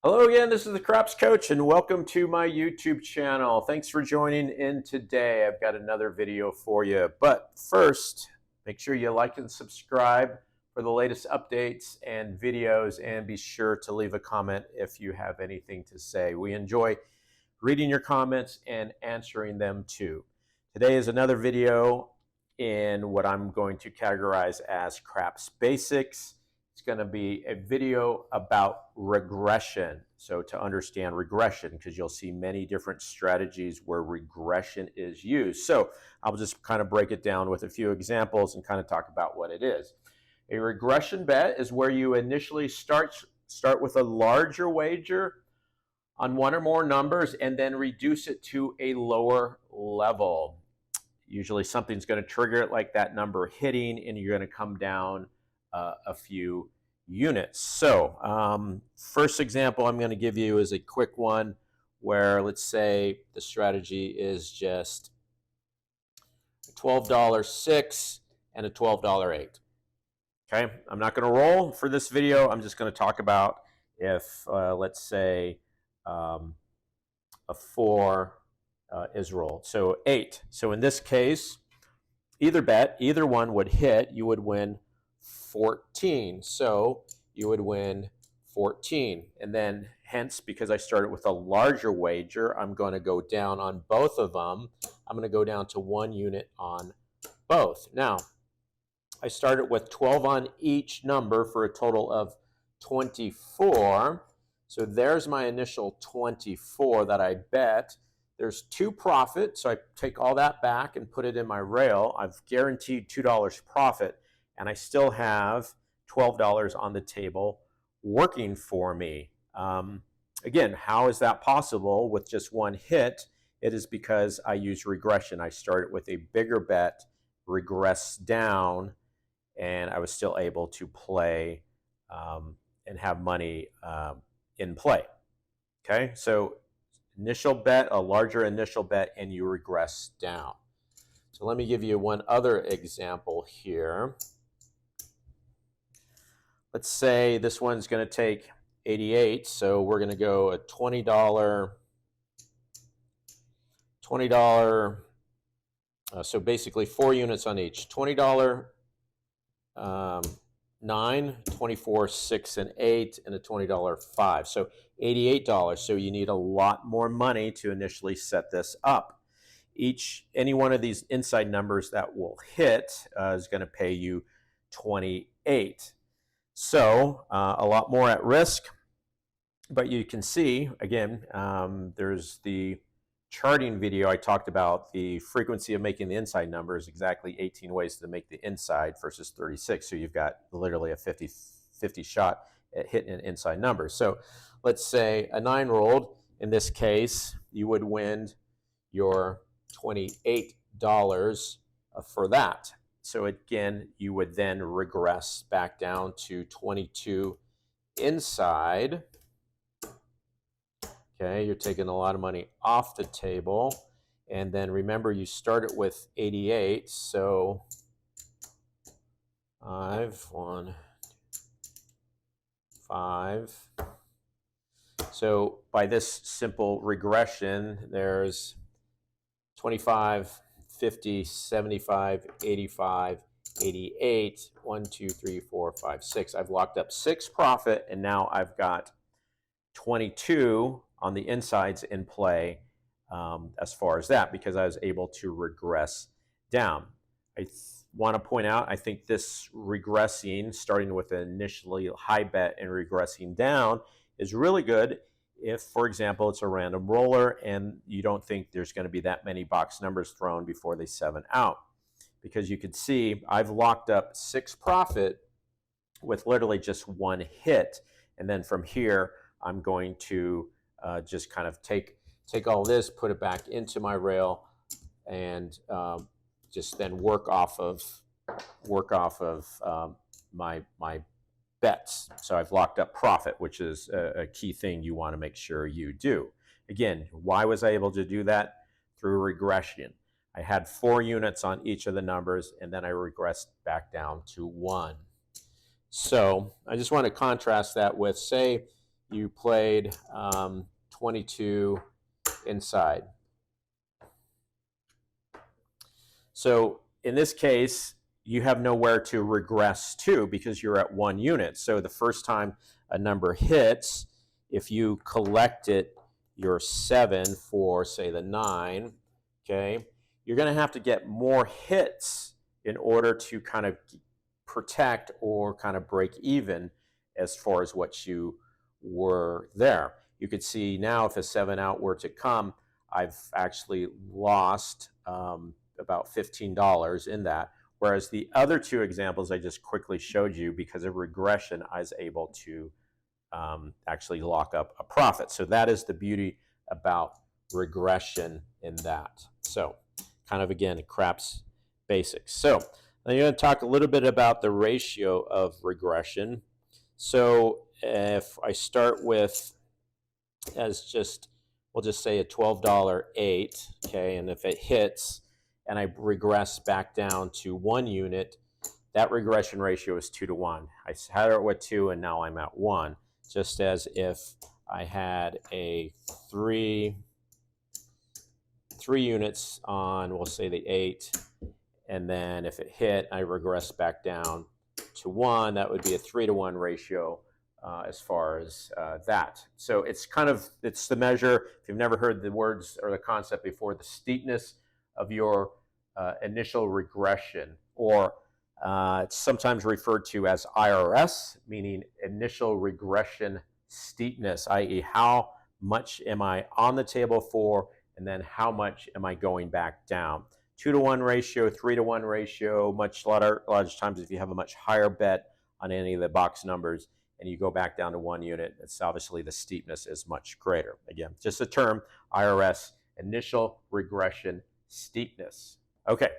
Hello again, this is the Crops Coach and welcome to my YouTube channel. Thanks for joining in today. I've got another video for you. But first, make sure you like and subscribe for the latest updates and videos, and be sure to leave a comment if you have anything to say. We enjoy reading your comments and answering them too. Today is another video in what I'm going to categorize as Craps Basics. It's going to be a video about regression. So to understand regression, because you'll see many different strategies where regression is used. So I'll just kind of break it down with a few examples and kind of talk about what it is. A regression bet is where you initially start with a larger wager on one or more numbers and then reduce it to a lower level. Usually something's going to trigger it, like that number hitting, and you're going to come down a few units. So first example I'm going to give you is a quick one where, let's say the strategy is just a $12.06 and a $12.08. Okay, I'm not going to roll for this video. I'm just going to talk about if, let's say, a 4 is rolled. So 8. So in this case, either bet, either one would hit, you would win 14. So you would win 14. And then hence, because I started with a larger wager, I'm going to go down on both of them. I'm going to go down to 1 unit on both. Now, I started with 12 on each number for a total of 24. So there's my initial 24 that I bet. There's 2 profit, so I take all that back and put it in my rail. I've guaranteed $2 profit, and I still have $12 on the table working for me. Again, how is that possible with just one hit? It is because I use regression. I started with a bigger bet, regress down, and I was still able to play and have money in play. Okay, so initial bet, a larger initial bet, and you regress down. So let me give you one other example here. Let's say this one's going to take 88, so we're going to go a $20, so basically 4 units on each. $20, 9, 24, 6, and 8, and a $20 5. So $88. So you need a lot more money to initially set this up. Any one of these inside numbers that will hit is going to pay you 28. So a lot more at risk, but you can see, again, there's the charting video. I talked about the frequency of making the inside numbers, exactly 18 ways to make the inside versus 36. So you've got literally a 50-50 shot at hitting an inside number. So let's say a 9 rolled. In this case, you would win your $28 for that. So again, you would then regress back down to 22 inside. Okay, you're taking a lot of money off the table. And then remember, you started with 88. So 5, 1, 5. So by this simple regression, there's 25, 50, 75, 85, 88, 1, 2, 3, 4, 5, 6. I've locked up 6 profit, and now I've got 22 on the insides in play as far as that, because I was able to regress down. I want to point out, I think this regressing, starting with an initially high bet and regressing down, is really good if, for example, it's a random roller and you don't think there's going to be that many box numbers thrown before they 7 out. Because you can see I've locked up 6 profit with literally just 1 hit. And then from here, I'm going to just kind of take all this, put it back into my rail, and just then work off of my bets. So I've locked up profit, which is a key thing you want to make sure you do. Again, why was I able to do that? Through regression. I had 4 units on each of the numbers, and then I regressed back down to 1. So I just want to contrast that with, say, you played 22 inside. So in this case, you have nowhere to regress to because you're at 1 unit. So the first time a number hits, if you collected your 7 for, say, the 9, okay, you're going to have to get more hits in order to kind of protect or kind of break even as far as what you were there. You could see now if a 7 out were to come, I've actually lost about $15 in that. Whereas the other 2 examples I just quickly showed you, because of regression, I was able to actually lock up a profit. So that is the beauty about regression in that. So kind of, again, craps basics. So I'm going to talk a little bit about the ratio of regression. So if I start with, as just, we'll just say a $12 8, okay, and if it hits and I regress back down to 1 unit, that regression ratio is 2 to 1. I had it with 2 and now I'm at 1. Just as if I had a 3 units on, we'll say the 8, and then if it hit, I regress back down to 1, that would be a 3 to 1 ratio as far as that. So it's kind of, it's the measure, if you've never heard the words or the concept before, the steepness of your initial regression, or it's sometimes referred to as IRS, meaning initial regression steepness, i.e. how much am I on the table for, and then how much am I going back down. 2 to 1 ratio, 3 to 1 ratio, a lot of times if you have a much higher bet on any of the box numbers and you go back down to 1 unit, it's obviously the steepness is much greater. Again, just a term, IRS, initial regression steepness. Okay,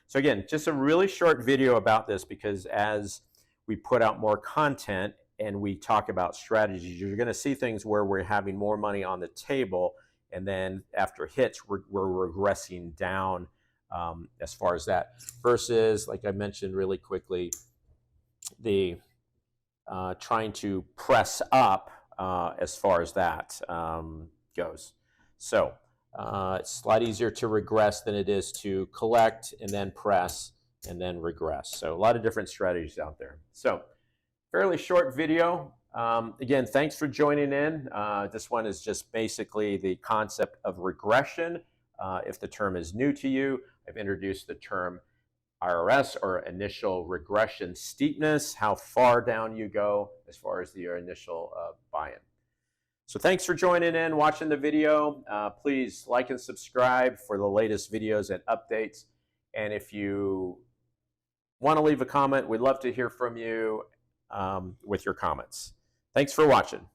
so again, just a really short video about this, because as we put out more content and we talk about strategies, you're going to see things where we're having more money on the table, and then after hits, we're regressing down as far as that, versus, like I mentioned really quickly, the trying to press up as far as that goes. So it's a lot easier to regress than it is to collect and then press and then regress. So a lot of different strategies out there. So fairly short video. Again, thanks for joining in. This one is just basically the concept of regression. If the term is new to you, I've introduced the term IRS, or initial regression steepness, how far down you go as far as your initial buy-in. So thanks for joining in, watching the video. Please like and subscribe for the latest videos and updates. And if you want to leave a comment, we'd love to hear from you with your comments. Thanks for watching.